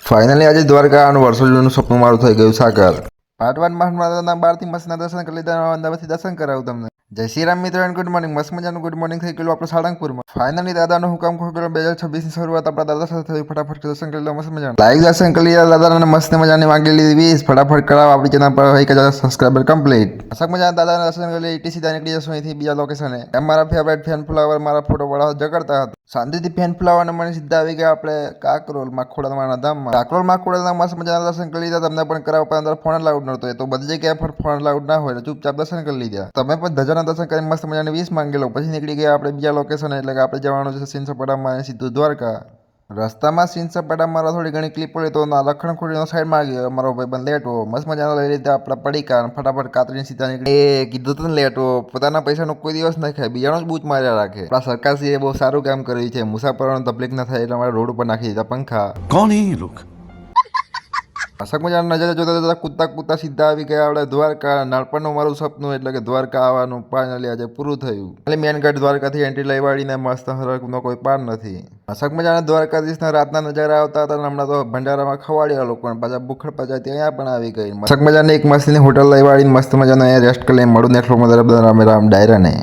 Finally આજે દ્વારકા અને વર્ષો જૂનું સપનું મારું થઈ ગયું સાકાર. પાટવાન મહારાજના 12થી મસ્તના દર્શન કરી લીધા. અમદાવાદથી દર્શન કરાવું તમને. જય શ્રી રામ મિત્રો એન્ડ ગુડ મોર્નિંગ. મસ્ત મજાનું ગુડ મોર્નિંગ થઈ ગયેલું આપણે સાળંગપુરમાં. ફાઇનલી દાદાનો હુકમ ખોલ્યો. 2026ની શરૂઆત આપણા દાદા સાથે થઈ. ફટાફટ દર્શન કરી લો. મસ્ત મજાનું લાઈવ દર્શન કરી લીધા દાદાને. મસ્ત મજાની માંગી લીધી 20. ફટાફટ કરાવો. આપણી ચેનલ પર 1000 સબસ્ક્રાઈબર કમ્પ્લીટ. અસક મજાના દાદાના દર્શન કરી ઈટી સીધા નીકળી જશું અહીંથી બીજા લોકેશને. એમ મારા ફેવરેટ ફેન ફ્લાવર મારા ફોટો વાળા જગડતા હતા. શાંતિથી ફેન ફ્લાવર મને સીધા આવી ગયા આપણે કાકરોલ માખોડાના ધામમાં. કાકરોલ માખોડાના મસ્ત મજાના દર્શન કરી લીધા. તમને પણ કરાવો પણ અંદર ફોન લાઉડ નહોતો. એ તો બધી જગ્યાએ પર ફોન લાઉડ ના હોય. ચૂપચાપ દર્શન કરી લીધા. તમે પણ ધજાના દર્શન કરી મસ્ત મજાની 20 માંગી લો. પછી નીકળી ગયા આપણે બીજા લોકેશન. એટલે કે આપણે જવાનું છે સીન સપાટામાં સીધું દ્વારકા. રસ્તામાં સીન સપાટા મારા થોડી ઘણી ક્લિપ પડી તો લખણ ખોડીનો સાઈડમાં ગયો. મારો ભાઈ બંધ લેટો મસ્ત મજાના લઈ લીધા આપણા પડીકા. ફટાફટ કાતરીને સીધા નીકળી. એ કીધું તું ને લેટો પોતાના પૈસાનો કોઈ દિવસ ના ખાય. બીજાનો જ બૂચ માર્યા રાખે. આપણા સરકારશ્રીએ બહુ સારું કામ કર્યું છે. મુસાફરોને તકલીફ ના થાય એટલે અમારે રોડ ઉપર નાખી દીધા પંખા. કોણ હે ये लोग? અશક મજાના નજરે જોતા જોતા કૂદતા સીધા આવી ગયા આપણે દ્વારકા. નાનપણનું મારું સપનું એટલે કે દ્વારકા આવવાનું ફાઇનલી આજે પૂરું થયું. એટલે મેન ગેટ દ્વારકાથી એન્ટ્રી લઈ વાળીને મસ્ત હરકનો કોઈ પાર નથી. અશક મજાના દ્વારકાધીશના રાતના નજારા આવતા હતા. હમણાં તો ભંડારામાં ખવાડ્યા લોકો પાછા ભૂખડ પાછા ત્યાં પણ આવી ગઈ. અશક મજાની એક મસ્તીની હોટલ લઈ વાળીને મસ્ત મજાનો અહીંયા રેસ્ટ કરી મળું નેક્સ્ટ રામ રામ ડાયરાને.